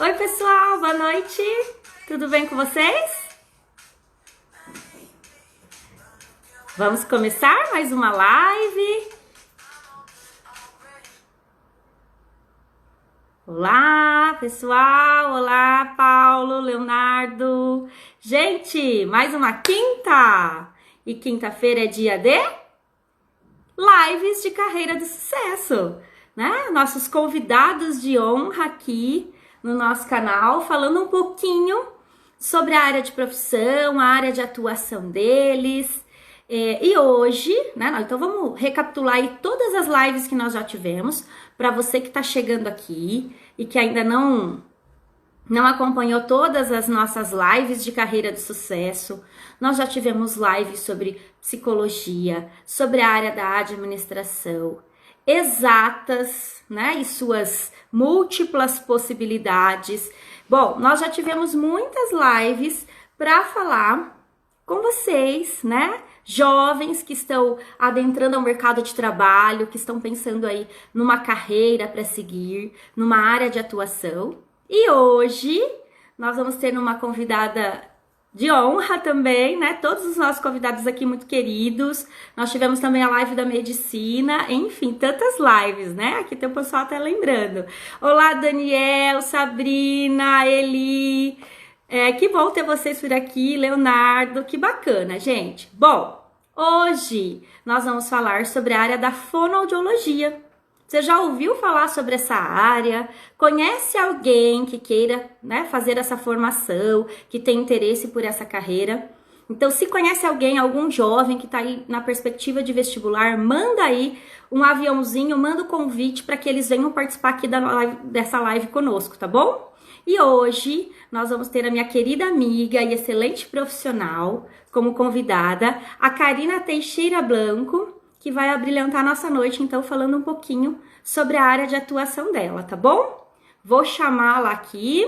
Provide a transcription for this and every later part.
Oi, pessoal, boa noite. Tudo bem com vocês? Vamos começar mais uma live. Olá, pessoal. Olá, Paulo, Leonardo. Gente, mais uma quinta. E quinta-feira é dia de lives de carreira do sucesso, né? Nossos convidados de honra aqui no nosso canal, falando um pouquinho sobre a área de profissão, a área de atuação deles. E hoje, né? Então vamos recapitular aí todas as lives que nós já tivemos, para você que está chegando aqui e que ainda não acompanhou todas as nossas lives de carreira de sucesso. Nós já tivemos lives sobre psicologia, sobre a área da administração, exatas, né? E suas múltiplas possibilidades. Bom, nós já tivemos muitas lives para falar com vocês, né? Jovens que estão adentrando ao mercado de trabalho, que estão pensando aí numa carreira para seguir, numa área de atuação. E hoje nós vamos ter uma convidada de honra também, né? Todos os nossos convidados aqui muito queridos. Nós tivemos também a live da medicina, enfim, tantas lives, né? Aqui tem o pessoal até lembrando. Olá, Daniel, Sabrina, Eli. Que bom ter vocês por aqui, Leonardo, que bacana, gente. Bom, hoje nós vamos falar sobre a área da fonoaudiologia. Você já ouviu falar sobre essa área? Conhece alguém que queira, né, fazer essa formação, que tem interesse por essa carreira? Então, se conhece alguém, algum jovem que está aí na perspectiva de vestibular, manda aí um aviãozinho, manda o convite para que eles venham participar aqui dessa live conosco, tá bom? E hoje nós vamos ter a minha querida amiga e excelente profissional como convidada, a Karina Teixeira Blanco, que vai abrilhantar nossa noite, então, falando um pouquinho sobre a área de atuação dela, tá bom? Vou chamá-la aqui.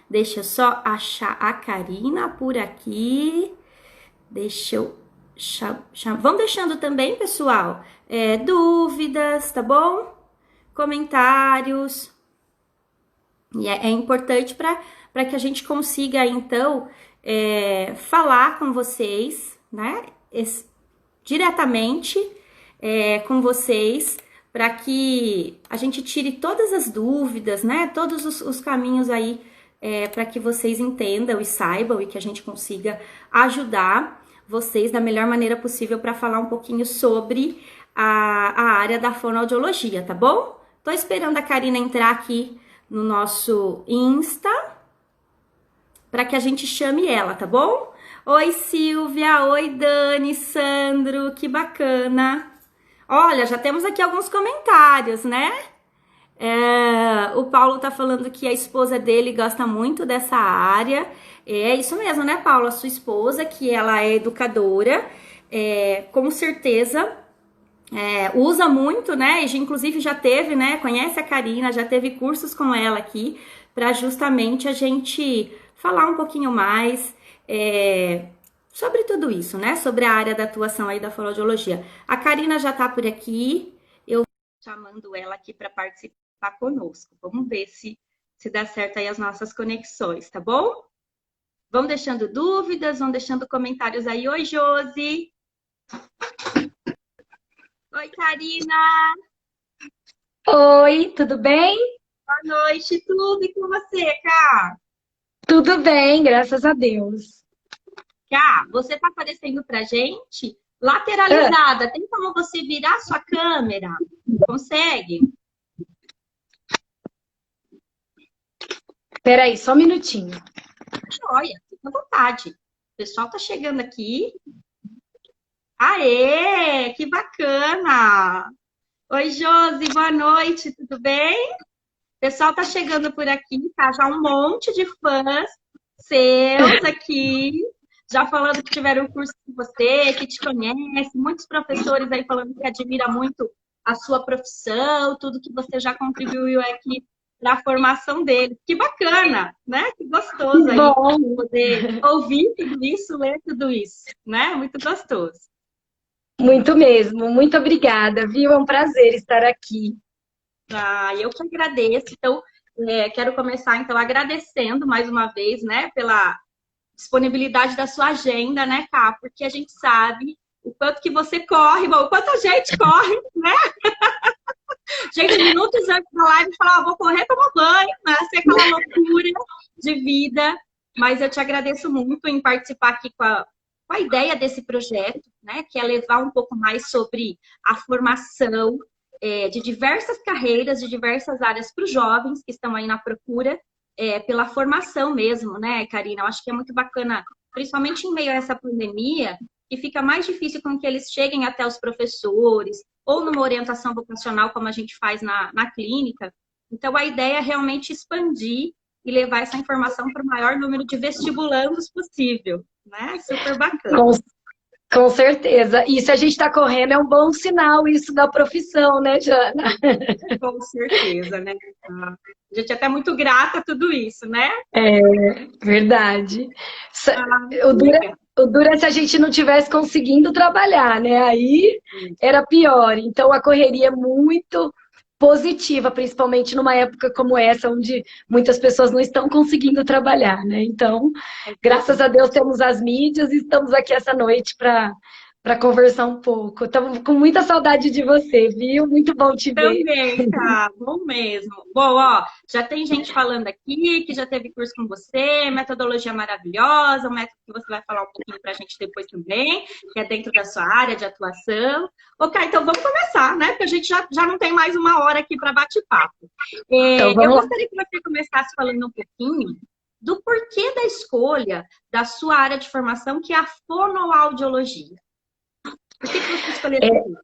Deixa eu só achar a Karina por aqui. Deixa eu... Vão deixando também, pessoal, dúvidas, tá bom? Comentários. E é importante para que a gente consiga, então, falar com vocês, né? Diretamente com vocês, para que a gente tire todas as dúvidas, né? Todos os caminhos aí para que vocês entendam e saibam e que a gente consiga ajudar vocês da melhor maneira possível para falar um pouquinho sobre a área da fonoaudiologia, tá bom? Tô esperando a Karina entrar aqui no nosso Insta para que a gente chame ela, tá bom? Oi, Silvia, oi, Dani, Sandro, que bacana. Olha, já temos aqui alguns comentários, né? O Paulo tá falando que a esposa dele gosta muito dessa área. É isso mesmo, né, Paulo? A sua esposa, que ela é educadora, com certeza usa muito, né? E inclusive já teve, né? Conhece a Karina, já teve cursos com ela aqui, para justamente a gente falar um pouquinho mais sobre tudo isso, né? Sobre a área da atuação aí da fonoaudiologia. A Karina já tá por aqui, eu vou chamando ela aqui para participar conosco. Vamos ver se dá certo aí as nossas conexões, tá bom? Vão deixando dúvidas, vão deixando comentários aí. Oi, Josi! Oi, Karina! Oi, tudo bem? Boa noite, tudo e com você, Cá? Tudo bem, graças a Deus. Cá, você tá aparecendo pra gente Ah, lateralizada. Tem como você virar sua câmera? Consegue? peraí, só um minutinho. Joia, fica à vontade. O pessoal tá chegando aqui. Aê, que bacana! Oi, Josi, boa noite, tudo bem? O pessoal tá chegando por aqui, tá? Já um monte de fãs seus aqui, já falando que tiveram curso com você, que te conhece, muitos professores aí falando que admira muito a sua profissão, tudo que você já contribuiu aqui para a formação deles. Que bacana, né? Que gostoso Que aí bom, poder ouvir tudo isso, ler tudo isso, né? Muito gostoso. muito mesmo. Muito obrigada, viu? É um prazer estar aqui. Ah, eu que agradeço. Então, Quero começar, então, agradecendo mais uma vez, né, pela disponibilidade da sua agenda, né, Cá? Porque a gente sabe o quanto que você corre, bom, o quanto a gente corre, né? Gente, minutos antes da live, falar, vou correr, tomar banho, né? Ser aquela loucura de vida. Mas eu te agradeço muito em participar aqui com a ideia desse projeto, né? Que é levar um pouco mais sobre a formação de diversas carreiras, de diversas áreas para os jovens que estão aí na procura pela formação mesmo, né, Karina? Eu acho que é muito bacana, principalmente em meio a essa pandemia, que fica mais difícil com que eles cheguem até os professores, ou numa orientação vocacional, como a gente faz na clínica. Então, a ideia é realmente expandir e levar essa informação para o maior número de vestibulandos possível, né? Super bacana. Com certeza. E se a gente está correndo, é um bom sinal isso da profissão, né, Jana? Com certeza, né? A gente é até muito grata a tudo isso, né? É, verdade. O duro é se a gente não tivesse conseguindo trabalhar, né? Aí era pior. Então a correria é muito positiva, principalmente numa época como essa, onde muitas pessoas não estão conseguindo trabalhar, né? Então, graças a Deus temos as mídias e estamos aqui essa noite para conversar um pouco. Estamos com muita saudade de você, viu? Muito bom te ver. Também, tá, bom mesmo. Bom, ó, já tem gente falando aqui que já teve curso com você, metodologia maravilhosa, um método que você vai falar um pouquinho pra gente depois também, que é dentro da sua área de atuação. Ok, então vamos começar, né? Porque a gente já não tem mais uma hora aqui para bate-papo. Então, eu gostaria que você começasse falando um pouquinho do porquê da escolha da sua área de formação, que é a fonoaudiologia. Por que você escolheu isso?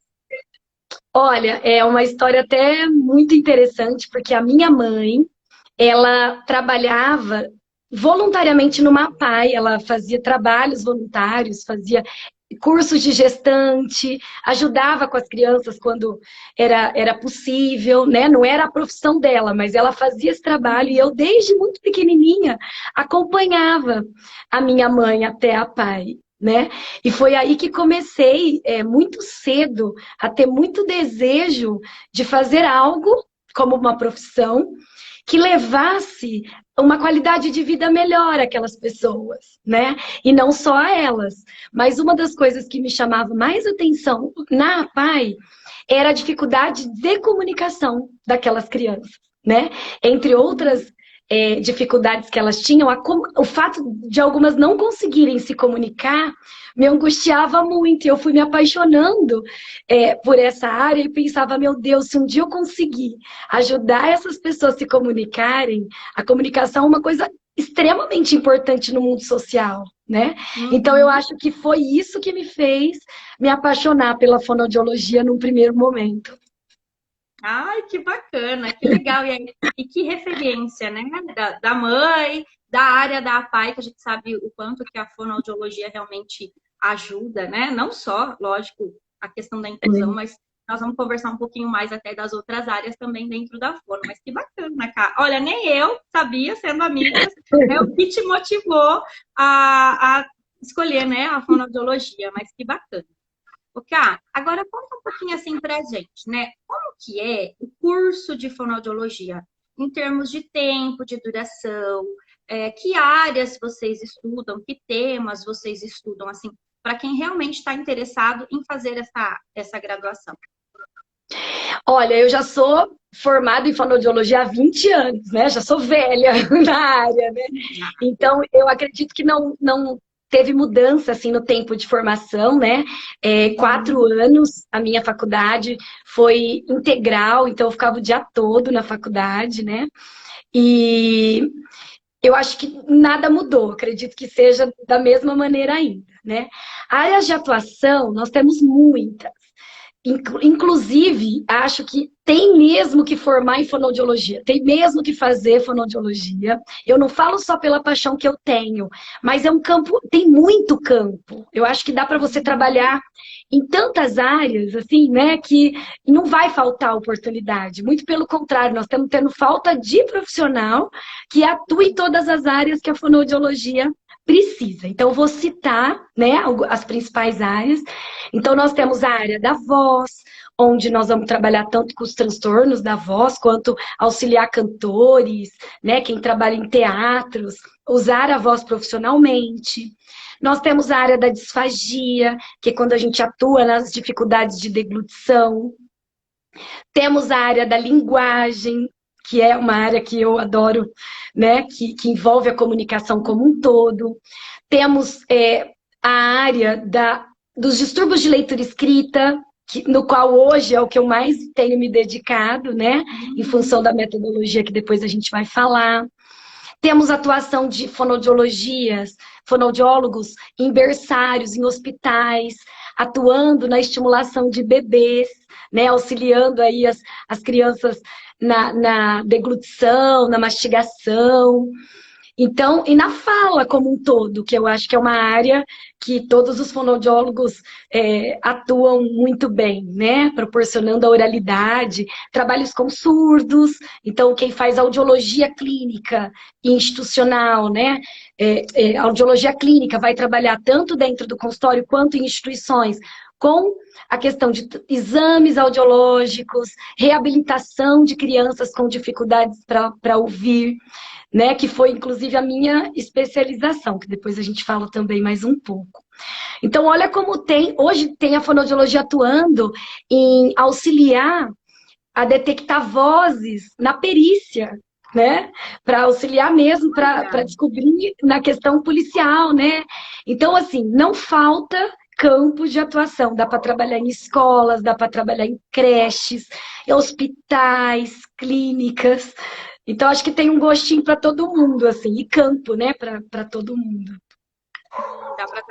Olha, é uma história até muito interessante, porque a minha mãe, ela trabalhava voluntariamente no MAPAI, ela fazia trabalhos voluntários, fazia cursos de gestante, ajudava com as crianças quando era possível, né? Não era a profissão dela, mas ela fazia esse trabalho e eu, desde muito pequenininha, acompanhava a minha mãe até a PAI. Né? E foi aí que comecei muito cedo a ter muito desejo de fazer algo como uma profissão que levasse uma qualidade de vida melhor àquelas pessoas, né? E não só a elas. Mas uma das coisas que me chamava mais atenção na APAI era a dificuldade de comunicação daquelas crianças, né? Entre outras dificuldades que elas tinham, o fato de algumas não conseguirem se comunicar me angustiava muito. E eu fui me apaixonando por essa área e pensava, meu Deus, se um dia eu conseguir ajudar essas pessoas a se comunicarem, a comunicação é uma coisa extremamente importante no mundo social, né? Então eu acho que foi isso que me fez me apaixonar pela fonoaudiologia num primeiro momento. Ai, que bacana, que legal. E que referência, né? Da mãe, da área da APAI, que a gente sabe o quanto que a fonoaudiologia realmente ajuda, né? Não só, lógico, a questão da inclusão, mas nós vamos conversar um pouquinho mais até das outras áreas também dentro da fono. Mas que bacana, cara. Olha, nem eu sabia, sendo amigas, é o que te motivou a escolher, né, a fonoaudiologia, mas que bacana. Ok, agora conta um pouquinho assim pra gente, né? Como que é o curso de fonoaudiologia em termos de tempo, de duração, que áreas vocês estudam, que temas vocês estudam, assim, para quem realmente está interessado em fazer essa graduação? Olha, eu já sou formada em fonoaudiologia há 20 anos, né? Já sou velha na área, né? Então, eu acredito que não teve mudança assim no tempo de formação, né? 4 anos a minha faculdade foi integral, então eu ficava o dia todo na faculdade, né? E eu acho que nada mudou, acredito que seja da mesma maneira ainda, né? Áreas de atuação, nós temos muitas. Inclusive, acho que tem mesmo que formar em fonoaudiologia, tem mesmo que fazer fonoaudiologia. Eu não falo só pela paixão que eu tenho, mas é um campo, tem muito campo. Eu acho que dá para você trabalhar em tantas áreas, assim, né, que não vai faltar oportunidade. Muito pelo contrário, nós estamos tendo falta de profissional que atue em todas as áreas que a fonoaudiologia precisa. Então, eu vou citar, né, as principais áreas. Então, nós temos a área da voz, onde nós vamos trabalhar tanto com os transtornos da voz, quanto auxiliar cantores, né, quem trabalha em teatros, usar a voz profissionalmente. Nós temos a área da disfagia, que é quando a gente atua nas dificuldades de deglutição. Temos a área da linguagem, que é uma área que eu adoro, né, que envolve a comunicação como um todo. Temos a área dos distúrbios de leitura e escrita, no qual hoje é o que eu mais tenho me dedicado, né, em função da metodologia que depois a gente vai falar. Temos atuação de fonoaudiólogos em berçários, em hospitais, atuando na estimulação de bebês, né, auxiliando aí as crianças na deglutição, na mastigação. Então, e na fala como um todo, que eu acho que é uma área que todos os fonoaudiólogos atuam muito bem, né? Proporcionando a oralidade, trabalhos com surdos, então quem faz audiologia clínica e institucional, né? Audiologia clínica vai trabalhar tanto dentro do consultório quanto em instituições, com a questão de exames audiológicos, reabilitação de crianças com dificuldades para ouvir, né, que foi inclusive a minha especialização, que depois a gente fala também mais um pouco. Então, olha como hoje tem a fonoaudiologia atuando em auxiliar a detectar vozes na perícia, né, para auxiliar mesmo, para descobrir na questão policial, né. Então, assim, não falta campos de atuação, dá para trabalhar em escolas, dá para trabalhar em creches, em hospitais, clínicas. Então, acho que tem um gostinho para todo mundo, assim, e campo, né, para todo mundo. Dá para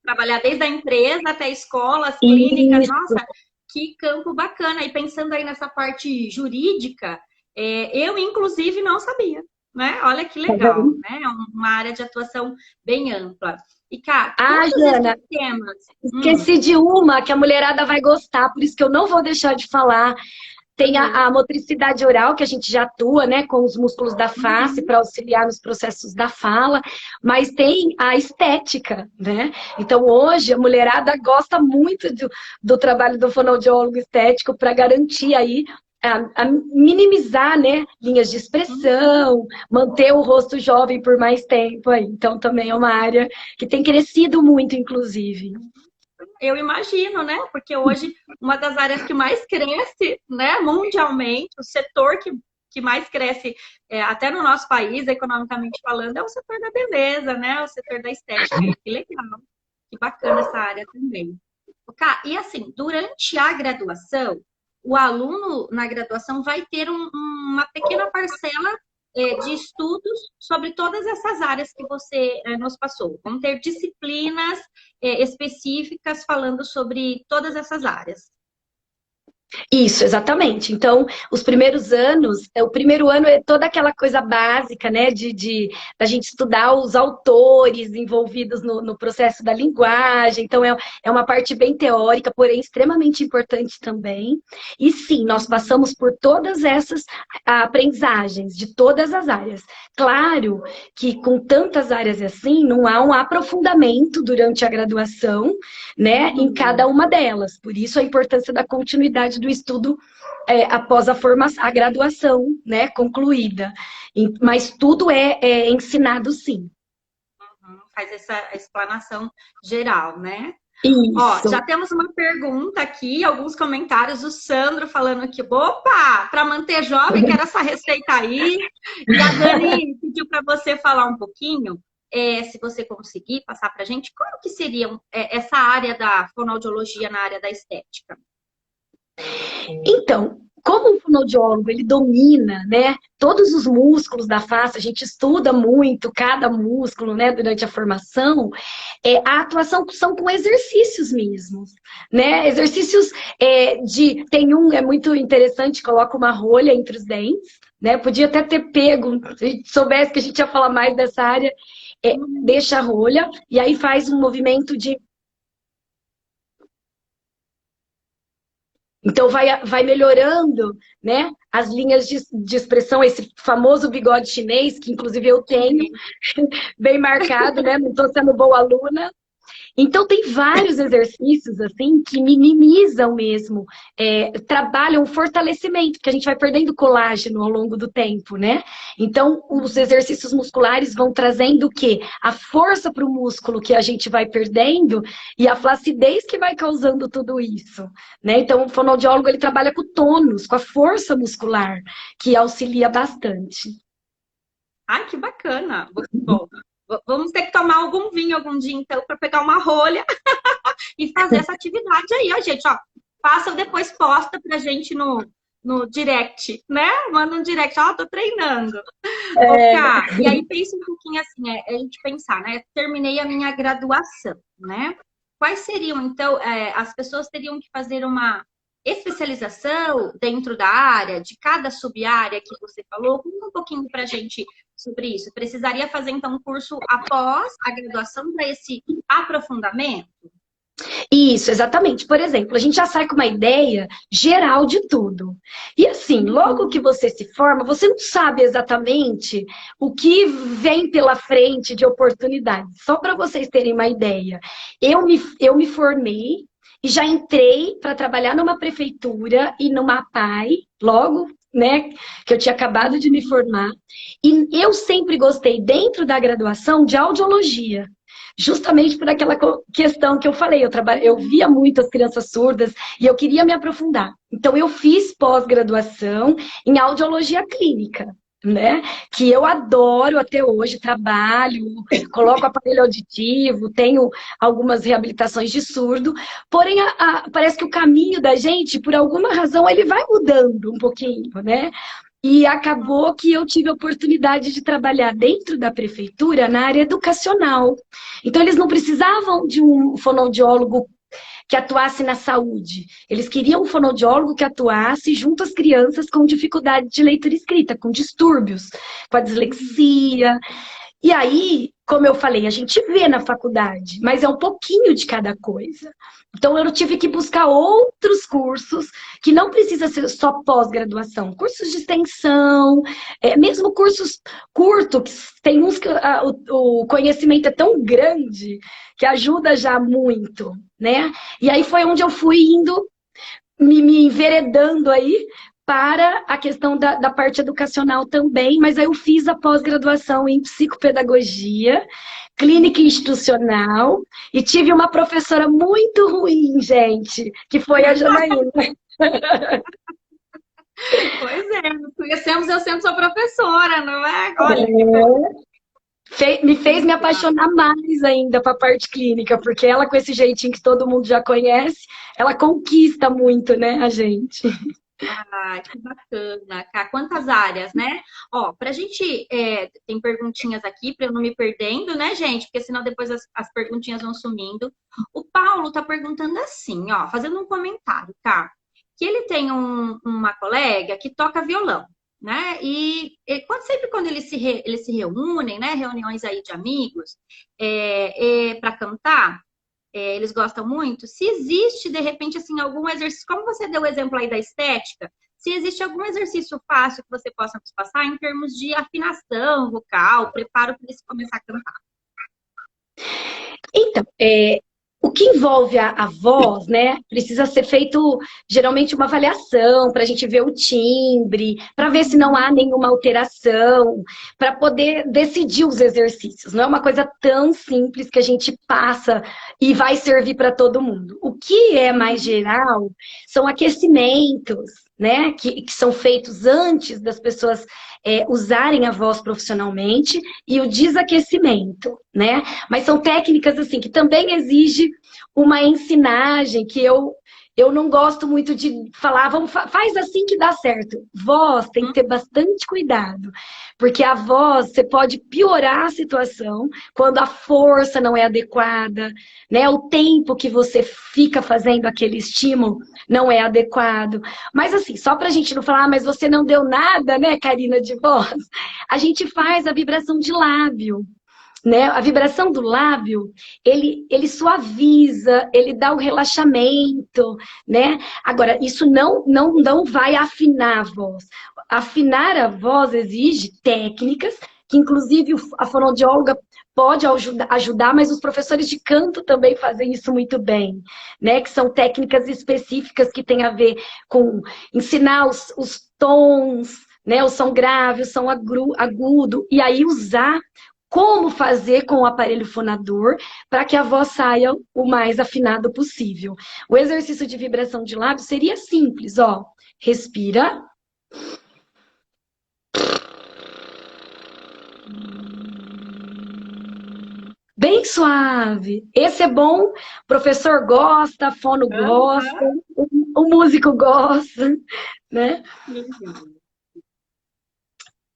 trabalhar desde a empresa até escolas, clínicas. Isso. Nossa, que campo bacana. E pensando aí nessa parte jurídica, eu, inclusive, não sabia, né? Olha que legal, né? É uma área de atuação bem ampla. E, Cá, Jana, esses temas... Esqueci de uma que a mulherada vai gostar, por isso que eu não vou deixar de falar. Tem a motricidade oral, que a gente já atua, né, com os músculos da face para auxiliar nos processos da fala, mas tem a estética, né? Então, hoje, a mulherada gosta muito do trabalho do fonoaudiólogo estético para garantir aí, a minimizar, né, linhas de expressão, manter o rosto jovem por mais tempo aí. Então, também é uma área que tem crescido muito, inclusive. Eu imagino, né? Porque hoje uma das áreas que mais cresce, né, mundialmente, o setor que mais cresce até no nosso país, economicamente falando, é o setor da beleza, né? O setor da estética. Que legal, que bacana essa área também. E assim, durante a graduação, o aluno na graduação vai ter uma pequena parcela de estudos sobre todas essas áreas que você nos passou. Vão ter disciplinas específicas falando sobre todas essas áreas. Isso, exatamente. Então, os primeiros anos, o primeiro ano é toda aquela coisa básica, né, da gente estudar os autores envolvidos no processo da linguagem. Então, é uma parte bem teórica, porém extremamente importante também. E sim, nós passamos por todas essas aprendizagens, de todas as áreas. Claro que com tantas áreas assim, não há um aprofundamento durante a graduação, né, em cada uma delas. Por isso, a importância da continuidade do estudo após a graduação, né, concluída. Mas tudo é ensinado, sim. Faz essa explanação geral, né? Isso. Ó, já temos uma pergunta aqui, alguns comentários. O Sandro falando que, opa, para manter jovem, quero essa receita aí. E a Dani pediu para você falar um pouquinho, se você conseguir passar para a gente, como que seria essa área da fonoaudiologia na área da estética? Então, como o fonoaudiólogo, ele domina, né, todos os músculos da face, a gente estuda muito cada músculo, né, durante a formação, a atuação são com exercícios mesmos, né, exercícios tem é muito interessante, coloca uma rolha entre os dentes, né, podia até ter pego, se a gente soubesse que a gente ia falar mais dessa área, deixa a rolha, e aí faz um movimento de... Então, vai melhorando, né, as linhas de expressão, esse famoso bigode chinês, que inclusive eu tenho, bem marcado, né, não estou sendo boa aluna. Então, tem vários exercícios, assim, que minimizam mesmo, trabalham o fortalecimento, porque a gente vai perdendo colágeno ao longo do tempo, né? Então, os exercícios musculares vão trazendo o quê? A força para o músculo que a gente vai perdendo e a flacidez que vai causando tudo isso, né? Então, o fonoaudiólogo, ele trabalha com o tônus, com a força muscular, que auxilia bastante. Ai, que bacana. Bom, vamos ter que tomar algum vinho algum dia, então, para pegar uma rolha e fazer essa atividade aí, ó, gente, ó. Faça depois, posta pra gente no direct, né? Manda um direct, ó, tô treinando. Ô, Ká, e aí pensa um pouquinho assim, a gente pensar, né? Terminei a minha graduação, né? Quais seriam, então, as pessoas teriam que fazer uma especialização dentro da área, de cada sub-área que você falou? Conta um pouquinho pra gente sobre isso. Precisaria fazer, então, um curso após a graduação para esse aprofundamento? Isso, exatamente. Por exemplo, a gente já sai com uma ideia geral de tudo. E assim, logo que você se forma, você não sabe exatamente o que vem pela frente de oportunidades. Só para vocês terem uma ideia. Eu me formei e já entrei para trabalhar numa prefeitura e numa PAI, logo, né, que eu tinha acabado de me formar. E eu sempre gostei, dentro da graduação, de audiologia. Justamente por aquela questão que eu falei, eu via muito as crianças surdas e eu queria me aprofundar. Então, eu fiz pós-graduação em audiologia clínica, né? Que eu adoro até hoje, trabalho, coloco aparelho auditivo, tenho algumas reabilitações de surdo, porém, parece que o caminho da gente, por alguma razão, ele vai mudando um pouquinho, né? E acabou que eu tive a oportunidade de trabalhar dentro da prefeitura na área educacional. Então, eles não precisavam de um fonoaudiólogo que atuasse na saúde. Eles queriam um fonoaudiólogo que atuasse junto às crianças com dificuldade de leitura e escrita, com distúrbios, com a dislexia. E aí, como eu falei, a gente vê na faculdade, mas é um pouquinho de cada coisa. Então, eu tive que buscar outros cursos, que não precisa ser só pós-graduação. Cursos de extensão, mesmo cursos curtos, que tem uns que o conhecimento é tão grande, que ajuda já muito, né? E aí foi onde eu fui indo, me enveredando aí, para a questão da parte educacional também, mas aí eu fiz a pós-graduação em psicopedagogia, clínica institucional, e tive uma professora muito ruim, gente, que foi a Janaína. Pois é, nos conhecemos eu sendo sua professora, não é? Olha, Me fez me apaixonar mais ainda para a parte clínica, porque ela, com esse jeitinho que todo mundo já conhece, ela conquista muito, né, a gente. ah, que bacana, Cá. Quantas áreas, né? Ó, pra gente, tem perguntinhas aqui para eu não me perdendo, né, gente? Porque senão depois as perguntinhas vão sumindo. O Paulo tá perguntando assim, ó, fazendo um comentário, tá? Que ele tem uma colega que toca violão, né? Sempre quando eles se reúnem, né? Reuniões aí de amigos, para cantar. Eles gostam muito, se existe, de repente, assim, algum exercício, como você deu o exemplo aí da estética, se existe algum exercício fácil que você possa nos passar em termos de afinação vocal, preparo para eles começar a cantar. Então, o que envolve a voz, né, precisa ser feito geralmente uma avaliação para a gente ver o timbre, para ver se não há nenhuma alteração, para poder decidir os exercícios. Não é uma coisa tão simples que a gente passa e vai servir para todo mundo. O que é mais geral são aquecimentos, né, que são feitos antes das pessoas usarem a voz profissionalmente, e o desaquecimento, né? Mas são técnicas assim que também exigem uma ensinagem, que eu não gosto muito de falar, faz assim que dá certo. Voz tem que ter bastante cuidado, porque a voz, você pode piorar a situação quando a força não é adequada, né? O tempo que você fica fazendo aquele estímulo não é adequado. Mas assim, só pra gente não falar, mas você não deu nada, né, Karina, de voz? A gente faz a vibração de lábio. Né? A vibração do lábio, ele suaviza, ele dá o relaxamento, né? Agora, isso não vai afinar a voz. Afinar a voz exige técnicas que inclusive a fonoaudióloga pode ajudar, mas os professores de canto também fazem isso muito bem, né? Que são técnicas específicas que têm a ver com ensinar os tons, né? O som grave, o som agudo, e aí usar como fazer com o aparelho fonador para que a voz saia o mais afinado possível. O exercício de vibração de lábios seria simples, ó. Respira. Bem suave. Esse é bom, o professor gosta, fono gosta, o músico gosta, né?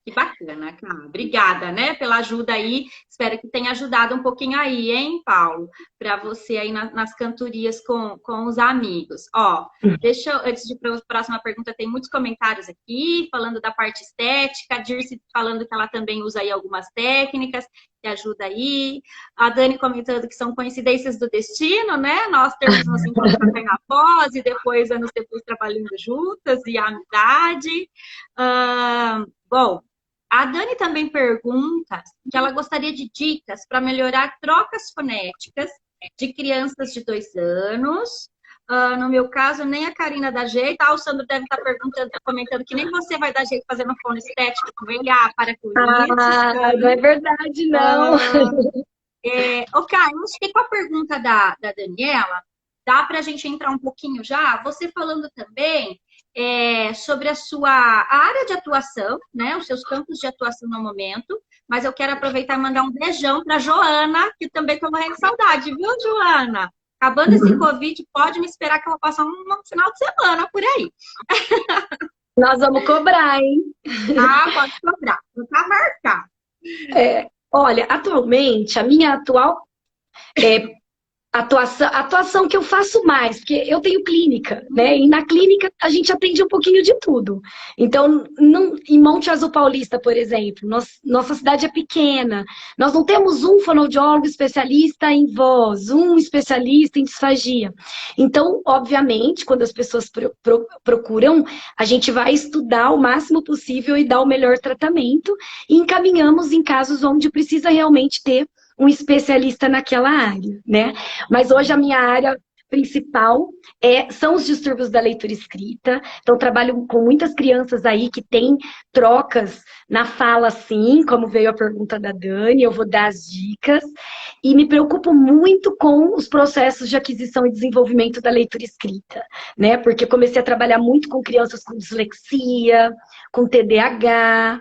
Que bacana, cara. Obrigada, né, pela ajuda aí. Espero que tenha ajudado um pouquinho aí, hein, Paulo? Para você aí nas cantorias com os amigos. Ó, deixa eu, antes de ir para a próxima pergunta, tem muitos comentários aqui, falando da parte estética. A Dirce falando que ela também usa aí algumas técnicas, que ajuda aí. A Dani comentando que são coincidências do destino, né? Nós temos nos encontrado na pós e depois, anos depois, trabalhando juntas e a amizade. Bom, a Dani também pergunta que ela gostaria de dicas para melhorar trocas fonéticas de crianças de 2 anos. No meu caso, nem a Karina dá jeito. O Sandro deve estar comentando que nem você vai dar jeito fazendo fono estético com ele. Para com isso. Não é verdade, não. Ok, eu acho que com a pergunta da Daniela, dá para a gente entrar um pouquinho já, você falando também sobre a sua área de atuação, né? Os seus campos de atuação no momento. Mas eu quero aproveitar e mandar um beijão para Joana, que também estou morrendo de saudade, viu, Joana? Acabando esse Covid, pode me esperar que eu vou passar um final de semana por aí. Nós vamos cobrar, hein? Pode cobrar. Tá marcado. Olha, atualmente, a minha atuação que eu faço mais, porque eu tenho clínica, né? E na clínica a gente atende um pouquinho de tudo. Então, em Monte Azul Paulista, por exemplo, nossa cidade é pequena. Nós não temos um fonoaudiólogo especialista em voz, um especialista em disfagia. Então, obviamente, quando as pessoas procuram, a gente vai estudar o máximo possível e dar o melhor tratamento e encaminhamos em casos onde precisa realmente ter um especialista naquela área, né? Mas hoje a minha área principal são os distúrbios da leitura escrita. Então, trabalho com muitas crianças aí que têm trocas na fala, sim, como veio a pergunta da Dani, eu vou dar as dicas. E me preocupo muito com os processos de aquisição e desenvolvimento da leitura escrita, né? Porque comecei a trabalhar muito com crianças com dislexia, com TDAH,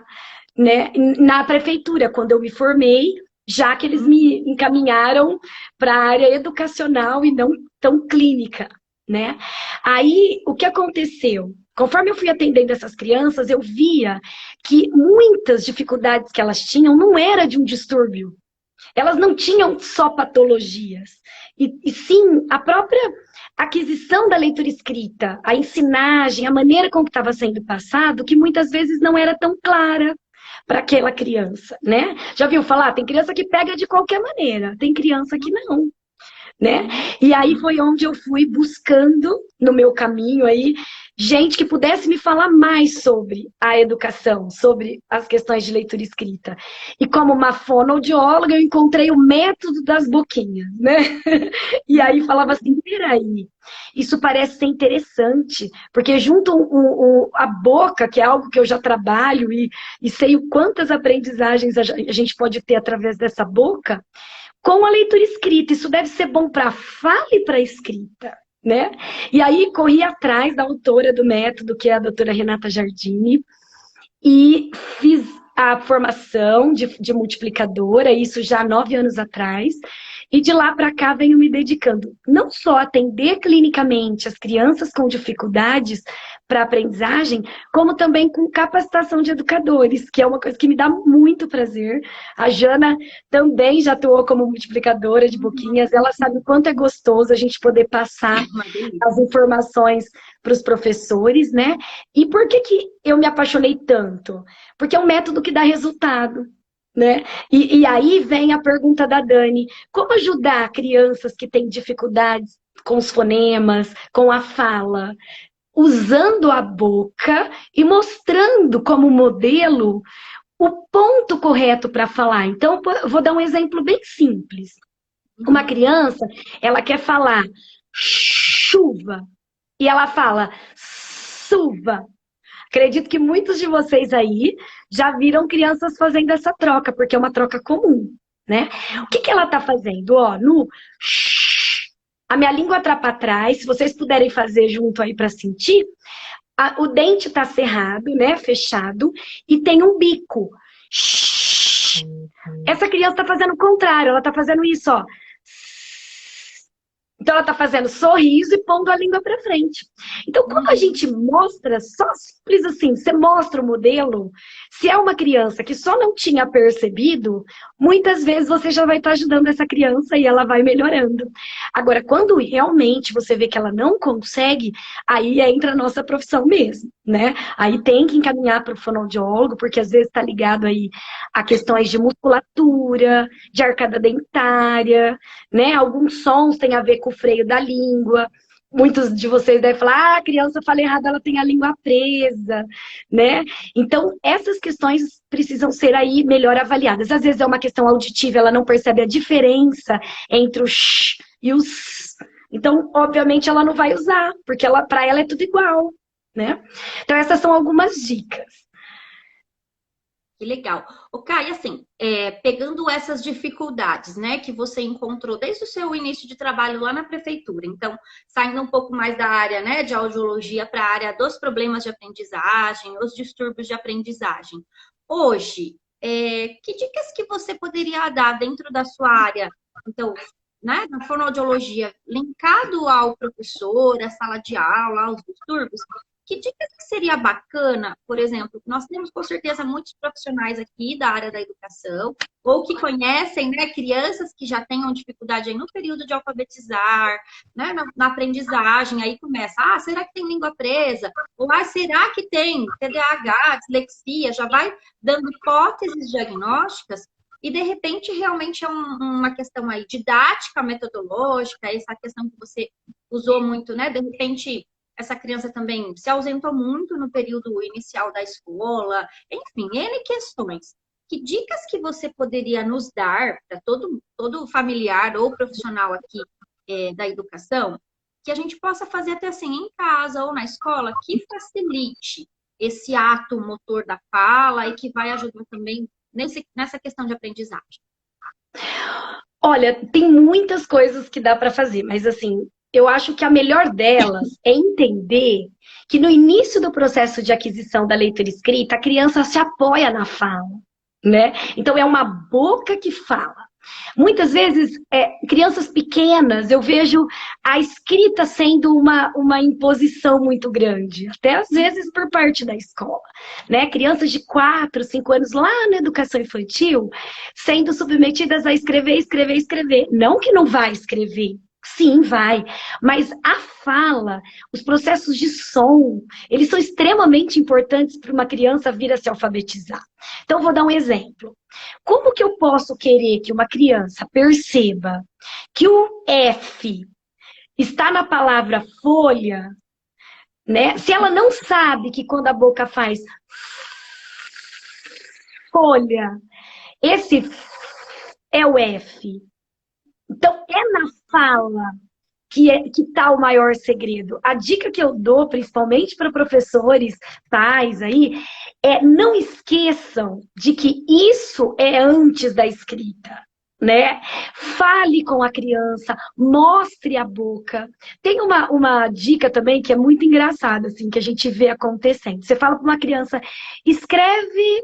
né? Na prefeitura, quando eu me formei, já que eles me encaminharam para a área educacional e não tão clínica, né? Aí, o que aconteceu? Conforme eu fui atendendo essas crianças, eu via que muitas dificuldades que elas tinham não era de um distúrbio. Elas não tinham só patologias, e sim a própria aquisição da leitura escrita, a ensinagem, a maneira como estava sendo passado, que muitas vezes não era tão clara para aquela criança, né? Já viu falar? Tem criança que pega de qualquer maneira, tem criança que não, né? E aí foi onde eu fui buscando no meu caminho aí gente que pudesse me falar mais sobre a educação, sobre as questões de leitura escrita. E como uma fonoaudióloga, eu encontrei o método das boquinhas, né? E aí falava assim, peraí, isso parece ser interessante, porque junto a boca, que é algo que eu já trabalho e sei o quantas aprendizagens a gente pode ter através dessa boca, com a leitura escrita. Isso deve ser bom para a fala e para a escrita, né? E aí corri atrás da autora do método, que é a doutora Renata Giardini, e fiz a formação de multiplicadora, isso já há 9 anos atrás, e de lá para cá venho me dedicando não só a atender clinicamente as crianças com dificuldades para aprendizagem, como também com capacitação de educadores, que é uma coisa que me dá muito prazer. A Jana também já atuou como multiplicadora de boquinhas, ela sabe o quanto é gostoso a gente poder passar as informações para os professores, né? E por que eu me apaixonei tanto? Porque é um método que dá resultado, né? E aí vem a pergunta da Dani, como ajudar crianças que têm dificuldades com os fonemas, com a fala, usando a boca e mostrando como modelo o ponto correto para falar. Então, eu vou dar um exemplo bem simples. Uma criança, ela quer falar chuva e ela fala suva. Acredito que muitos de vocês aí já viram crianças fazendo essa troca, porque é uma troca comum, né? O que ela tá fazendo? Ó, no a minha língua tá para trás, se vocês puderem fazer junto aí para sentir, o dente tá cerrado, né? Fechado, e tem um bico. Essa criança tá fazendo o contrário, ela tá fazendo isso, ó. Então, ela está fazendo sorriso e pondo a língua para frente. Então, quando a gente mostra, só simples assim, você mostra o modelo, se é uma criança que só não tinha percebido, muitas vezes você já vai estar ajudando essa criança e ela vai melhorando. Agora, quando realmente você vê que ela não consegue, aí entra a nossa profissão mesmo, né? Aí tem que encaminhar para o fonoaudiólogo, porque às vezes está ligado aí a questões de musculatura, de arcada dentária, né? Alguns sons têm a ver com o freio da língua. Muitos de vocês devem falar, a criança fala errado, ela tem a língua presa, né? Então, essas questões precisam ser aí melhor avaliadas. Às vezes é uma questão auditiva, ela não percebe a diferença entre o sh e o s. Então, obviamente, ela não vai usar, porque para ela é tudo igual, né? Então, essas são algumas dicas. Que legal. O Kai, assim, pegando essas dificuldades, né, que você encontrou desde o seu início de trabalho lá na prefeitura, então, saindo um pouco mais da área, né, de audiologia para a área dos problemas de aprendizagem, os distúrbios de aprendizagem. Hoje, que dicas que você poderia dar dentro da sua área, então, né, na fonoaudiologia, linkado ao professor, à sala de aula, aos distúrbios, que dicas que seria bacana, por exemplo, nós temos com certeza muitos profissionais aqui da área da educação, ou que conhecem, né, crianças que já tenham dificuldade aí no período de alfabetizar, né, na aprendizagem, aí começa, será que tem língua presa? Ou, será que tem TDAH, dislexia? Já vai dando hipóteses diagnósticas e, de repente, realmente é uma questão aí didática, metodológica, essa questão que você usou muito, né, de repente essa criança também se ausentou muito no período inicial da escola, enfim, N questões. Que dicas que você poderia nos dar para todo familiar ou profissional aqui da educação, que a gente possa fazer até assim em casa ou na escola, que facilite esse ato motor da fala e que vai ajudar também nessa questão de aprendizagem? Olha, tem muitas coisas que dá para fazer, mas assim, eu acho que a melhor delas é entender que no início do processo de aquisição da leitura escrita, a criança se apoia na fala, né? Então, é uma boca que fala. Muitas vezes, crianças pequenas, eu vejo a escrita sendo uma imposição muito grande, até às vezes por parte da escola, né? Crianças de 4, 5 anos lá na educação infantil, sendo submetidas a escrever, escrever, escrever. Não que não vai escrever, sim, vai. Mas a fala, os processos de som, eles são extremamente importantes para uma criança vir a se alfabetizar. Então, vou dar um exemplo. Como que eu posso querer que uma criança perceba que o F está na palavra folha, né? Se ela não sabe que quando a boca faz folha, esse é o F. Então, é na fala que está o maior segredo. A dica que eu dou, principalmente para professores, pais aí, não esqueçam de que isso é antes da escrita, né? Fale com a criança, mostre a boca. Tem uma dica também que é muito engraçada, assim, que a gente vê acontecendo. Você fala para uma criança, escreve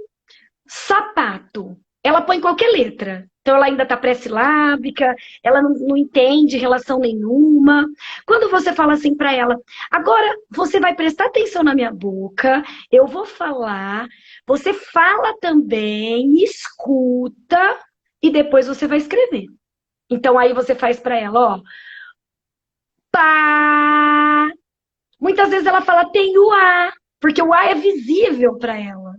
sapato. Ela põe qualquer letra. Então, ela ainda está pré-silábica, ela não entende relação nenhuma. Quando você fala assim para ela, agora você vai prestar atenção na minha boca, eu vou falar, você fala também, escuta, e depois você vai escrever. Então, aí você faz para ela, ó, pá. Muitas vezes ela fala, tem o A, porque o A é visível para ela.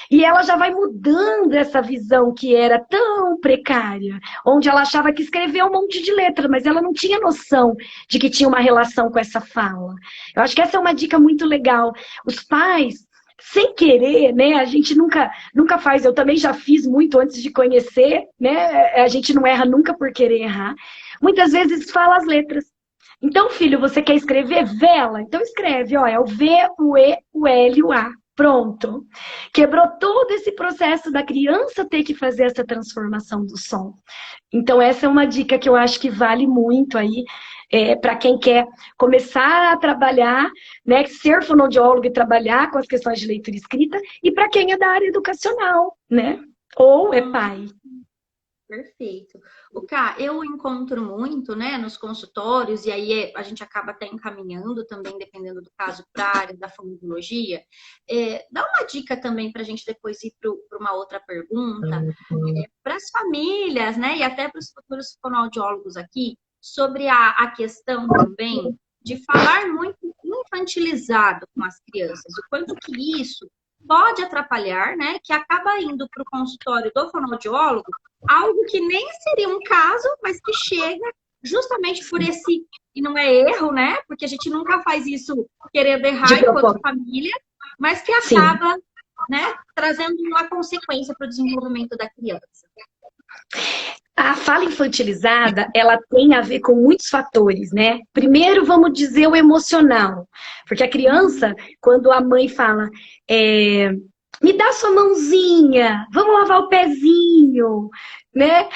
E ela já vai mudando essa visão que era tão precária, onde ela achava que escrevia um monte de letra, mas ela não tinha noção de que tinha uma relação com essa fala. Eu acho que essa é uma dica muito legal. Os pais sem querer, né? A gente nunca faz, eu também já fiz muito antes de conhecer, né? A gente não erra nunca por querer errar. Muitas vezes fala as letras. Então, filho, você quer escrever vela? Então escreve, ó, é o V, o E, o L, o A. Pronto. Quebrou todo esse processo da criança ter que fazer essa transformação do som. Então, essa é uma dica que eu acho que vale muito aí para quem quer começar a trabalhar, né, ser fonoaudiólogo e trabalhar com as questões de leitura e escrita, e para quem é da área educacional, né? Ou é pai. Perfeito. O Ká, eu encontro muito, né, nos consultórios, e aí a gente acaba até encaminhando também, dependendo do caso, para a área da fonoaudiologia. Dá uma dica também para a gente depois ir para uma outra pergunta, para as famílias, né, e até para os futuros fonoaudiólogos aqui, sobre a questão também de falar muito infantilizado com as crianças, o quanto que isso pode atrapalhar, né, que acaba indo para o consultório do fonoaudiólogo algo que nem seria um caso, mas que chega justamente por esse, e não é erro, né, porque a gente nunca faz isso querendo errar enquanto família, mas que acaba, né, trazendo uma consequência para o desenvolvimento da criança. A fala infantilizada, ela tem a ver com muitos fatores, né? Primeiro, vamos dizer o emocional. Porque a criança, quando a mãe fala, me dá sua mãozinha, vamos lavar o pezinho, né?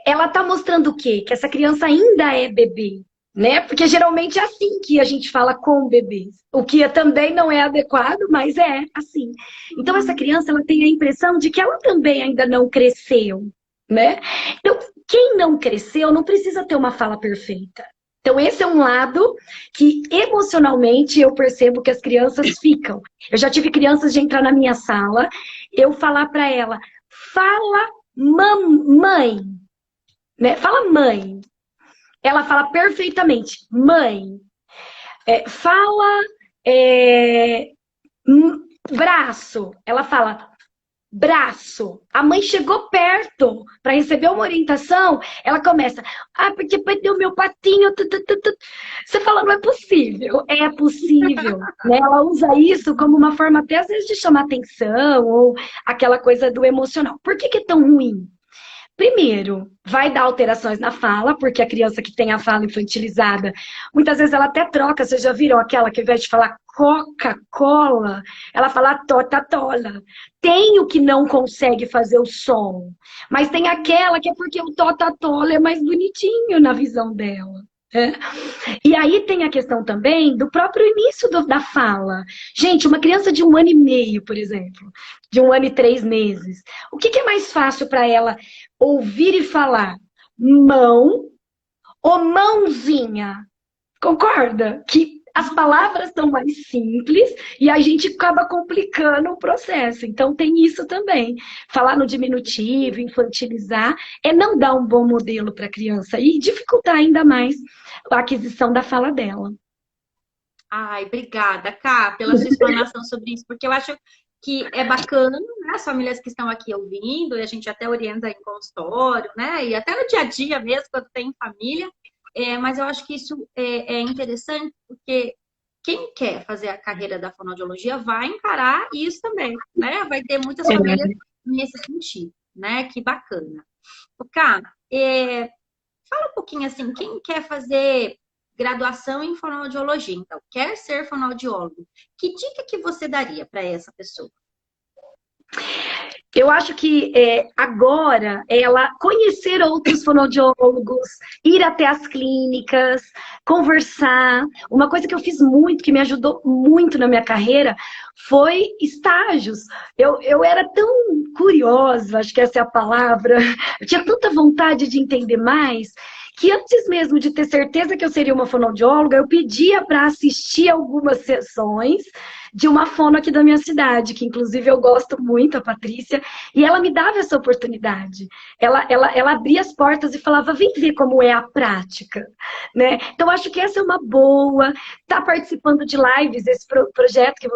Ela tá mostrando o quê? Que essa criança ainda é bebê, né? Porque geralmente é assim que a gente fala com bebês. O que também não é adequado, mas é assim. Então, essa criança, ela tem a impressão de que ela também ainda não cresceu. Né? Então, quem não cresceu não precisa ter uma fala perfeita. Então, esse é um lado que emocionalmente eu percebo que as crianças ficam. Eu já tive crianças de entrar na minha sala, eu falar para ela, fala mãe, né? Fala mãe. Ela fala perfeitamente, mãe. Fala braço. Ela fala braço. A mãe chegou perto para receber uma orientação, ela começa, porque perdeu meu patinho. Você fala, não é possível. É possível. Né? Ela usa isso como uma forma até às vezes de chamar atenção ou aquela coisa do emocional. Por que é tão ruim? Primeiro, vai dar alterações na fala, porque a criança que tem a fala infantilizada, muitas vezes ela até troca, vocês já viram aquela que ao invés de falar Coca-Cola, ela fala tota-tola. Tem o que não consegue fazer o som, mas tem aquela que é porque o tota-tola é mais bonitinho na visão dela. E aí tem a questão também do próprio início da fala. Gente, uma criança de 1 ano e meio, por exemplo, de 1 ano e 3 meses, o que é mais fácil para ela ouvir e falar? Mão ou mãozinha? Concorda? Que as palavras são mais simples e a gente acaba complicando o processo. Então tem isso também. Falar no diminutivo, infantilizar, é não dar um bom modelo para a criança e dificultar ainda mais a aquisição da fala dela. Ai, obrigada, Ká, pela sua explanação sobre isso, porque eu acho que é bacana, né, as famílias que estão aqui ouvindo, e a gente até orienta em consultório, né, e até no dia a dia mesmo, quando tem família, mas eu acho que isso é interessante, porque quem quer fazer a carreira da fonoaudiologia vai encarar isso também, né, vai ter muitas famílias nesse sentido, né, que bacana. Ká, fala um pouquinho assim, quem quer fazer graduação em fonoaudiologia, então, quer ser fonoaudiólogo, que dica que você daria para essa pessoa? Eu acho que agora ela conhecer outros fonoaudiólogos, ir até as clínicas, conversar. Uma coisa que eu fiz muito, que me ajudou muito na minha carreira, foi estágios. Eu era tão curiosa, acho que essa é a palavra, eu tinha tanta vontade de entender mais, que antes mesmo de ter certeza que eu seria uma fonoaudióloga, eu pedia para assistir algumas sessões de uma fono aqui da minha cidade, que inclusive eu gosto muito, a Patrícia, e ela me dava essa oportunidade. Ela abria as portas e falava, vem ver como é a prática. Né? Então, acho que essa é uma boa. Tá participando de lives, esse projeto que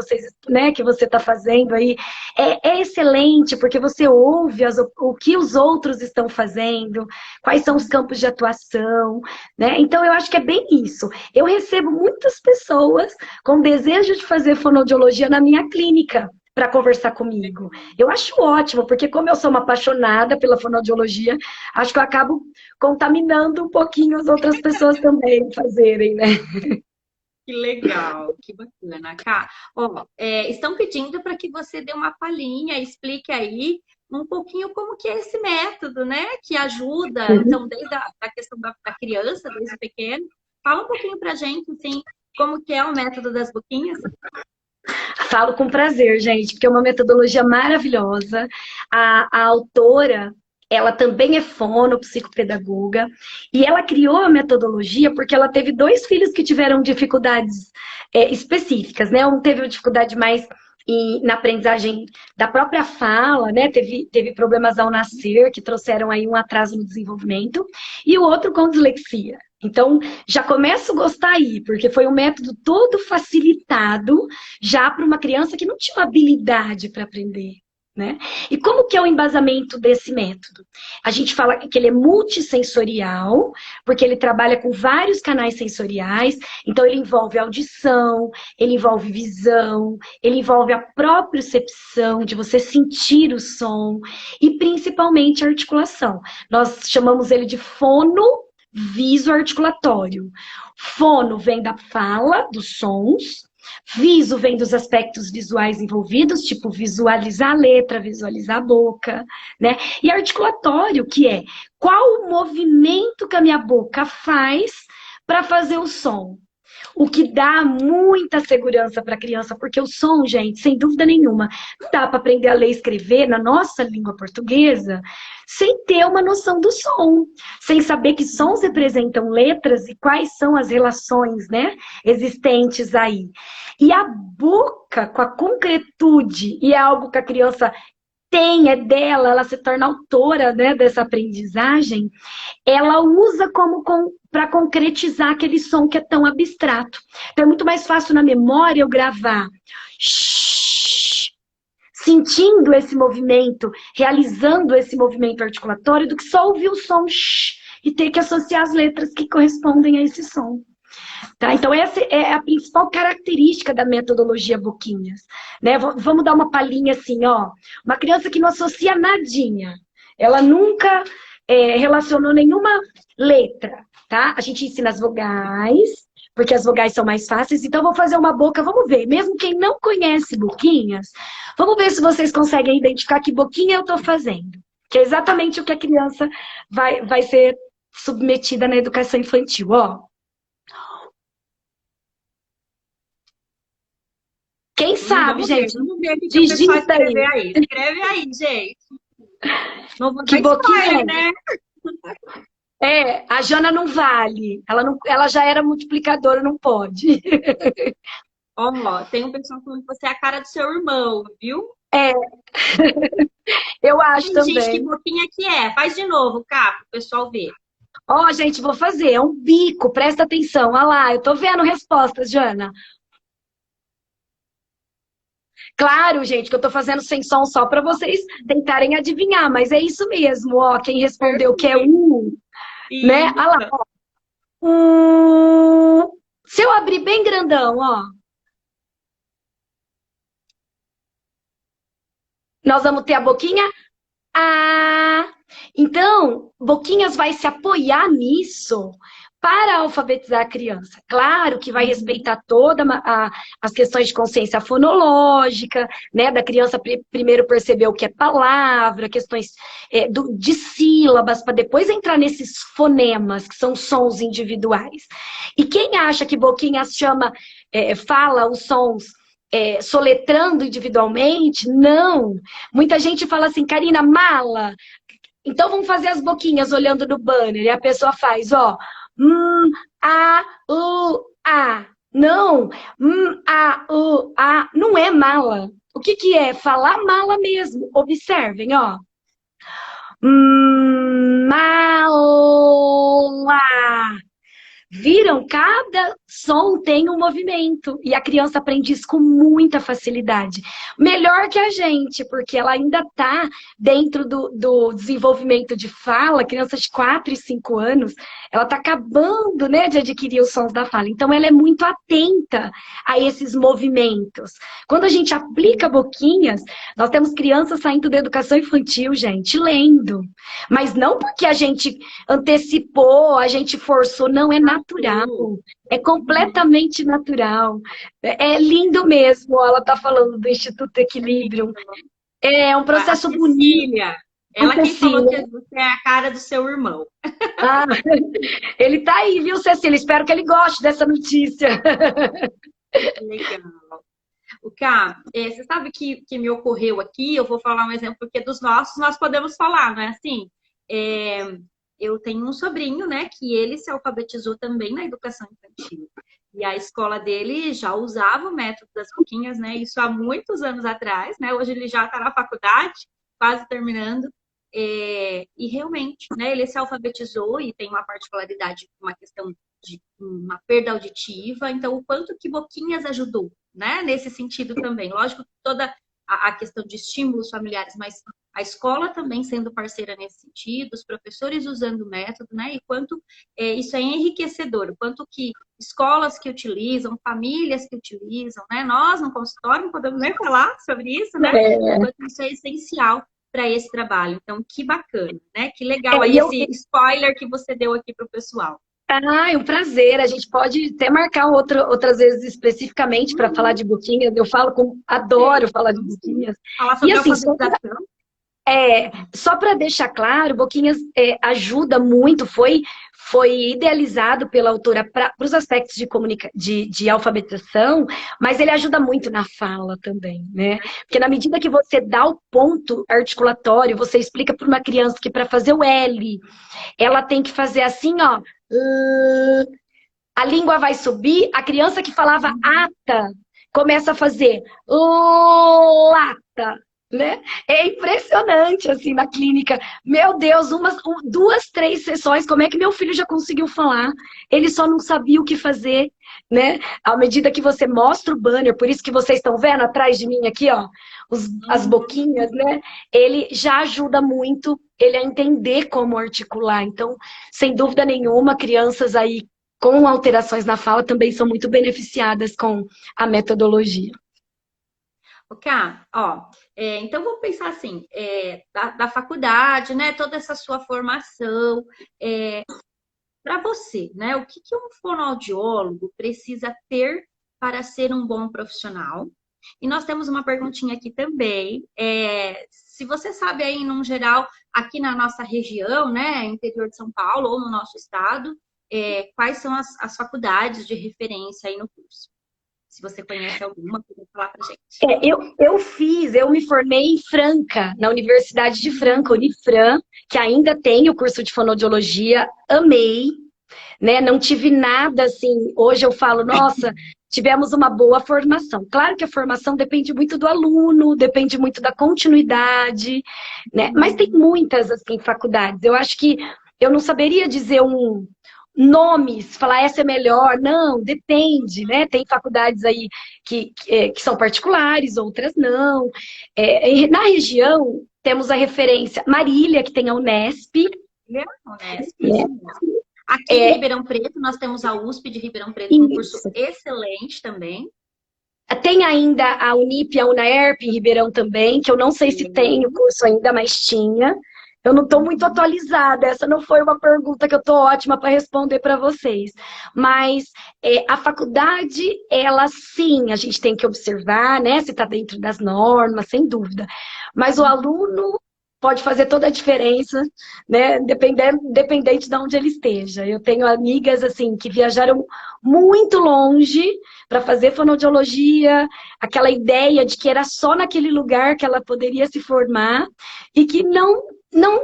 que você está fazendo aí, é excelente, porque você ouve o que os outros estão fazendo, quais são os campos de atuação. dicção, né? Então, eu acho que é bem isso. Eu recebo muitas pessoas com desejo de fazer fonoaudiologia na minha clínica para conversar comigo. Eu acho ótimo, porque como eu sou uma apaixonada pela fonoaudiologia, acho que eu acabo contaminando um pouquinho as outras pessoas também fazerem, né? Que legal, que bacana, Cá. Ó, estão pedindo para que você dê uma palhinha, explique aí um pouquinho como que é esse método, né? Que ajuda, então, desde a questão da criança, desde pequeno. Fala um pouquinho para a gente, assim, como que é o método das boquinhas. Falo com prazer, gente, porque é uma metodologia maravilhosa. A autora, ela também é psicopedagoga, e ela criou a metodologia porque ela teve dois filhos que tiveram dificuldades específicas, né? Um teve uma dificuldade mais na aprendizagem da própria fala, né? Teve problemas ao nascer, que trouxeram aí um atraso no desenvolvimento, e o outro com dislexia. Então, já começo a gostar aí, porque foi um método todo facilitado já para uma criança que não tinha habilidade para aprender, né? E como que é o embasamento desse método? A gente fala que ele é multissensorial, porque ele trabalha com vários canais sensoriais, então ele envolve audição, ele envolve visão, ele envolve a propriocepção, de você sentir o som, e principalmente a articulação. Nós chamamos ele de fono visoarticulatório. Fono vem da fala, dos sons. Viso vem dos aspectos visuais envolvidos, tipo visualizar a letra, visualizar a boca, né? E articulatório, que é qual o movimento que a minha boca faz para fazer o som. O que dá muita segurança para a criança, porque o som, gente, sem dúvida nenhuma, não dá para aprender a ler e escrever na nossa língua portuguesa sem ter uma noção do som, sem saber que sons representam letras e quais são as relações, né, existentes aí. E a boca, com a concretude, e é algo que a criança tem, é dela, ela se torna autora, né, dessa aprendizagem, ela usa como para concretizar aquele som que é tão abstrato. Então é muito mais fácil na memória eu gravar sentindo esse movimento, realizando esse movimento articulatório, do que só ouvir o som e ter que associar as letras que correspondem a esse som. Tá? Então, essa é a principal característica da metodologia Boquinhas. Né? Vamos dar uma palhinha assim, ó. Uma criança que não associa nadinha, ela nunca relacionou nenhuma letra, tá? A gente ensina as vogais, porque as vogais são mais fáceis. Então, vou fazer uma boca, vamos ver. Mesmo quem não conhece Boquinhas, vamos ver se vocês conseguem identificar que boquinha eu estou fazendo. Que é exatamente o que a criança vai ser submetida na educação infantil, ó. Quem sabe, gente? Vamos ver o que o pessoal escrever aí. Escreve aí, gente. Não vou que boquinha, spoiler, né? A Jana não vale. Ela já era multiplicadora, não pode. Ó, tem um pessoal falando que você é a cara do seu irmão, viu? Eu acho também. Gente, que boquinha que é? Faz de novo, Cá, para o pessoal ver. Ó, gente, vou fazer. É um bico, presta atenção. Olha lá, eu tô vendo respostas, Jana. Claro, gente, que eu tô fazendo sem som só para vocês tentarem adivinhar, mas é isso mesmo, ó. Quem respondeu que é né? Olha lá, ó. Se eu abrir bem grandão, ó. Nós vamos ter a boquinha Então, Boquinhas vai se apoiar nisso para alfabetizar a criança. Claro que vai respeitar todas as questões de consciência fonológica, né? Da criança primeiro perceber o que é palavra, questões de sílabas, para depois entrar nesses fonemas, que são sons individuais. E quem acha que Boquinhas fala os sons soletrando individualmente, não. Muita gente fala assim, Karina, mala. Então vamos fazer as boquinhas olhando no banner. E a pessoa faz, ó, a. Não, a. Não é mala. O que é? Falar mala mesmo. Observem, ó. Mala. viram? Cada som tem um movimento. E a criança aprende isso com muita facilidade. Melhor que a gente, porque ela ainda está dentro do desenvolvimento de fala, criança de 4 e 5 anos, ela está acabando, né, de adquirir os sons da fala. Então, ela é muito atenta a esses movimentos. Quando a gente aplica boquinhas, nós temos crianças saindo da educação infantil, gente, lendo. Mas não porque a gente antecipou, a gente forçou, não, é natural. É completamente natural. É lindo mesmo. Ela está falando do Instituto Equilibrium. É um processo bonito. Ela que falou que você é a cara do seu irmão. Ah, ele tá aí, viu, Cecília? Espero que ele goste dessa notícia. Legal. O Cá, você sabe que me ocorreu aqui, eu vou falar um exemplo, porque dos nossos nós podemos falar, não é assim? Eu tenho um sobrinho, né, que ele se alfabetizou também na educação infantil. E a escola dele já usava o método das boquinhas, né, isso há muitos anos atrás, né, hoje ele já está na faculdade, quase terminando. E realmente, né, ele se alfabetizou e tem uma particularidade, uma questão de uma perda auditiva, então o quanto que Boquinhas ajudou, né, nesse sentido também. Lógico que toda a questão de estímulos familiares, mas a escola também sendo parceira nesse sentido, os professores usando o método, né, e quanto isso é enriquecedor, o quanto que escolas que utilizam, famílias que utilizam, né, nós no consultório não podemos nem falar sobre isso, né, o quanto isso é essencial para esse trabalho. Então, que bacana, né? Que legal aí esse spoiler que você deu aqui para o pessoal. É um prazer. A gente pode até marcar outras vezes especificamente para falar de boquinhas. Eu falo adoro falar de boquinhas. Falar sobre alfabetização. Só para deixar claro, Boquinhas ajuda muito, foi idealizado pela autora para os aspectos de alfabetização, mas ele ajuda muito na fala também, né? Porque na medida que você dá o ponto articulatório, você explica para uma criança que para fazer o L, ela tem que fazer assim, ó, a língua vai subir, a criança que falava ata começa a fazer lata. Né? É impressionante, assim, na clínica. Meu Deus, 2, 3 sessões, como é que meu filho já conseguiu falar? Ele só não sabia o que fazer, né? À medida que você mostra o banner, por isso que vocês estão vendo atrás de mim aqui, ó, as boquinhas, né? Ele já ajuda muito ele a entender como articular. Então, sem dúvida nenhuma, crianças aí com alterações na fala também são muito beneficiadas com a metodologia. Ok, então vamos pensar assim, da faculdade, né, toda essa sua formação, para você, né, o que um fonoaudiólogo precisa ter para ser um bom profissional? E nós temos uma perguntinha aqui também, se você sabe aí, num geral, aqui na nossa região, né, interior de São Paulo ou no nosso estado, quais são as faculdades de referência aí no curso? Se você conhece alguma, pode falar pra gente. Eu me formei em Franca, na Universidade de Franca, Unifran, que ainda tem o curso de fonoaudiologia, amei, né? Não tive nada assim, hoje eu falo, nossa, tivemos uma boa formação. Claro que a formação depende muito do aluno, depende muito da continuidade, né? Mas tem muitas, assim, faculdades. Eu acho que eu não saberia dizer nomes, falar essa é melhor, não, depende, né? Tem faculdades aí que são particulares, outras não. Na região, temos a referência Marília, que tem a Unesp. Aqui em Ribeirão Preto, nós temos a USP de Ribeirão Preto, um curso excelente também. Tem ainda a Unip, a Unaerp em Ribeirão também, que eu não sei se tem o curso ainda, mas tinha. Eu não estou muito atualizada, essa não foi uma pergunta que eu estou ótima para responder para vocês. Mas a faculdade, ela sim, a gente tem que observar, né, se está dentro das normas, sem dúvida. Mas o aluno pode fazer toda a diferença, né, dependente de onde ele esteja. Eu tenho amigas, assim, que viajaram muito longe para fazer fonoaudiologia, aquela ideia de que era só naquele lugar que ela poderia se formar e que não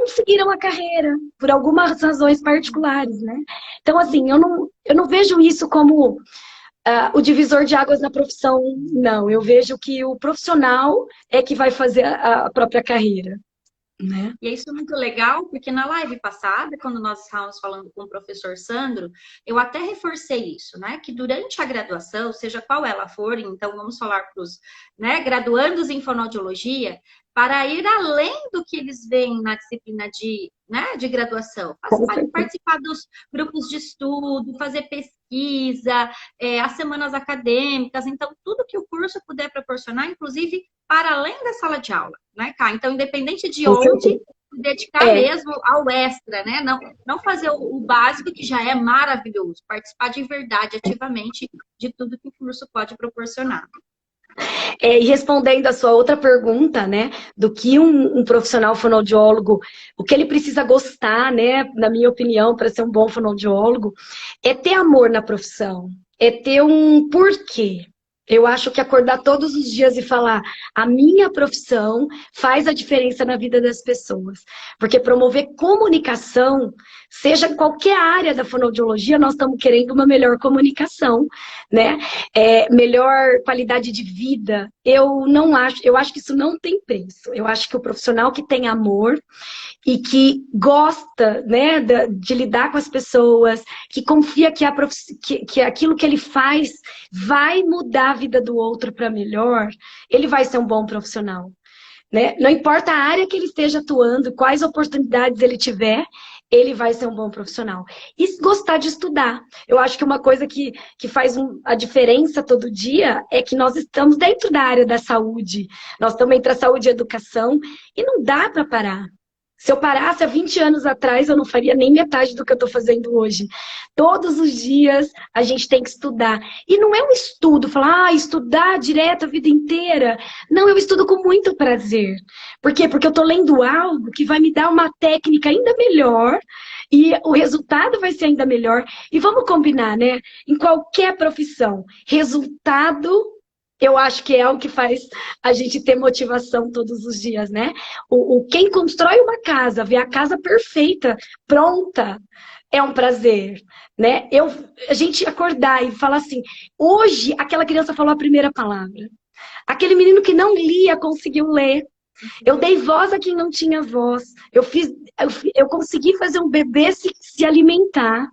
seguiram a carreira, por algumas razões particulares, né? Então, assim, eu não vejo isso como o divisor de águas na profissão, não. Eu vejo que o profissional é que vai fazer a própria carreira. né? E isso é muito legal, porque na live passada, quando nós estávamos falando com o professor Sandro, eu até reforcei isso, né? Que durante a graduação, seja qual ela for, então vamos falar para os, né, graduandos em fonoaudiologia, para ir além do que eles veem na disciplina de, né, de graduação. Com certeza. Participar dos grupos de estudo, fazer pesquisa, as semanas acadêmicas, então tudo que o curso puder proporcionar, inclusive para além da sala de aula, né, Cá? Então, independente de Com onde, certeza. se dedicar mesmo ao extra, né? Não fazer o básico, que já é maravilhoso, participar de verdade, ativamente, de tudo que o curso pode proporcionar. E respondendo a sua outra pergunta, né, do que um profissional fonoaudiólogo, o que ele precisa gostar, né, na minha opinião, para ser um bom fonoaudiólogo, é ter amor na profissão, é ter um porquê. Eu acho que acordar todos os dias e falar a minha profissão faz a diferença na vida das pessoas. Porque promover comunicação, seja em qualquer área da fonoaudiologia, nós estamos querendo uma melhor comunicação, né? Melhor qualidade de vida. Eu acho que isso não tem preço. Eu acho que o profissional que tem amor e que gosta, né, de lidar com as pessoas, que confia que aquilo que ele faz vai mudar a vida do outro para melhor, ele vai ser um bom profissional. Né? Não importa a área que ele esteja atuando, quais oportunidades ele tiver, ele vai ser um bom profissional. E gostar de estudar. Eu acho que uma coisa que faz a diferença todo dia é que nós estamos dentro da área da saúde. Nós estamos entre a saúde e a educação e não dá para parar. Se eu parasse há 20 anos atrás, eu não faria nem metade do que eu estou fazendo hoje. Todos os dias a gente tem que estudar. E não é um estudo, falar, estudar direto a vida inteira. Não, eu estudo com muito prazer. Por quê? Porque eu estou lendo algo que vai me dar uma técnica ainda melhor e o resultado vai ser ainda melhor. E vamos combinar, né? Em qualquer profissão, resultado... Eu acho que é o que faz a gente ter motivação todos os dias, né? Quem constrói uma casa, vê a casa perfeita, pronta, é um prazer, né? A gente acordar e falar assim, hoje aquela criança falou a primeira palavra. Aquele menino que não lia conseguiu ler. Eu dei voz a quem não tinha voz. Eu consegui fazer um bebê se alimentar.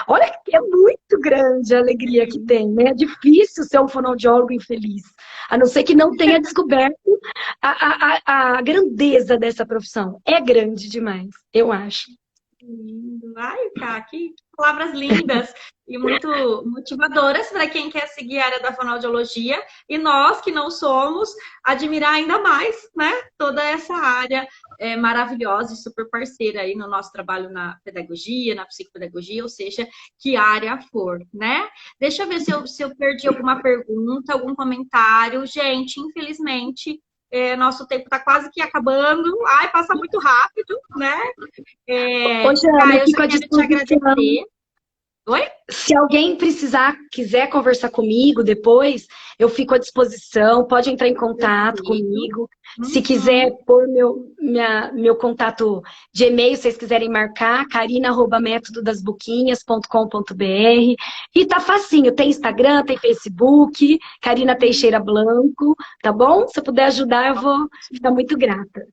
Olha, é muito grande a alegria que tem, né? É difícil ser um fonoaudiólogo infeliz. A não ser que não tenha descoberto a grandeza dessa profissão. É grande demais, eu acho. Lindo. Ai, Cá, que palavras lindas e muito motivadoras para quem quer seguir a área da fonoaudiologia e nós que não somos, admirar ainda mais, né? Toda essa área maravilhosa e super parceira aí no nosso trabalho na pedagogia, na psicopedagogia, ou seja, que área for, né? Deixa eu ver se eu perdi alguma pergunta, algum comentário. Gente, infelizmente, nosso tempo está quase que acabando. Ai, passa muito rápido, né? Hoje, Ana, Eu já quero te agradecer. Oi? Se alguém quiser conversar comigo depois, eu fico à disposição, pode entrar em contato comigo. Se quiser pôr meu contato de e-mail, se vocês quiserem marcar, carina@metododasboquinhas.com.br. E tá facinho, tem Instagram, tem Facebook, Carina Teixeira Blanco, tá bom? Se eu puder ajudar, eu vou ficar muito grata.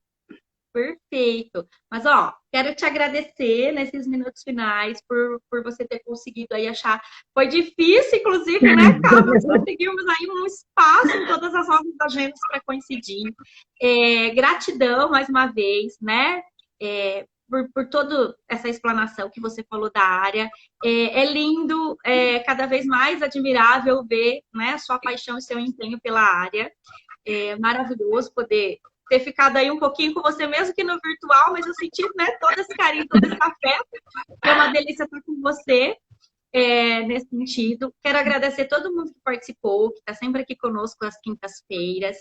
Perfeito. Mas, ó, quero te agradecer nesses minutos finais por você ter conseguido aí achar. Foi difícil, inclusive, né, Cá? Nós conseguimos aí um espaço em todas as nossas agendas para coincidir. Gratidão, mais uma vez, né? Por toda essa explanação que você falou da área. É lindo, cada vez mais admirável ver, né, a sua paixão e seu empenho pela área. É maravilhoso poder ter ficado aí um pouquinho com você, mesmo que no virtual, mas eu senti, né, todo esse carinho, todo esse afeto. É uma delícia estar com você nesse sentido. Quero agradecer todo mundo que participou, que está sempre aqui conosco às quintas-feiras.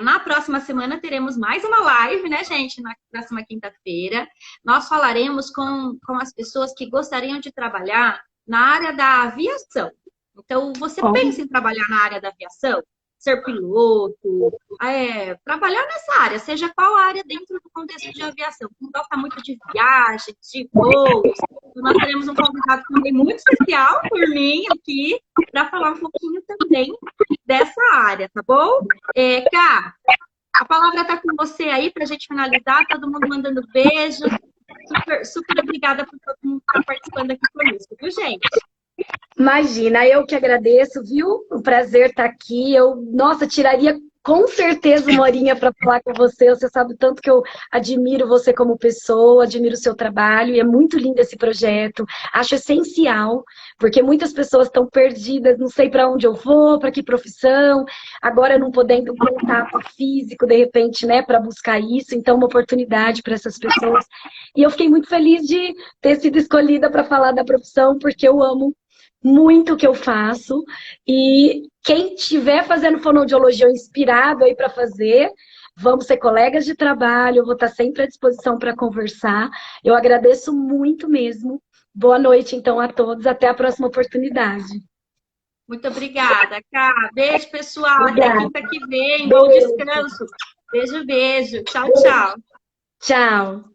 Na próxima semana teremos mais uma live, né, gente? Na próxima quinta-feira. Nós falaremos com as pessoas que gostariam de trabalhar na área da aviação. Então, você pensa em trabalhar na área da aviação? Ser piloto, trabalhar nessa área, seja qual área dentro do contexto de aviação. Quem gosta muito de viagens, de voos, nós teremos um convidado também muito especial por mim aqui, para falar um pouquinho também dessa área, tá bom? Cá, A palavra está com você aí para a gente finalizar, todo mundo mandando beijo. Super, super obrigada por todo mundo estar participando aqui conosco, viu, gente? Imagina, eu que agradeço, viu? Um prazer estar aqui. Nossa, tiraria com certeza uma horinha para falar com você. Você sabe tanto que eu admiro você como pessoa, admiro o seu trabalho, e é muito lindo esse projeto. Acho essencial, porque muitas pessoas estão perdidas, não sei para onde eu vou, para que profissão, agora não podendo contato físico, de repente, né, para buscar isso. Então, uma oportunidade para essas pessoas. E eu fiquei muito feliz de ter sido escolhida para falar da profissão, porque eu amo muito o que eu faço, e quem estiver fazendo fonoaudiologia ou inspirado aí para fazer, vamos ser colegas de trabalho, eu vou estar sempre à disposição para conversar. Eu agradeço muito mesmo. Boa noite, então, a todos. Até a próxima oportunidade. Muito obrigada, Cá. Beijo, pessoal. Obrigada. Até quinta que vem. Bom Beijo. descanso. Beijo, beijo. Tchau, tchau. Tchau.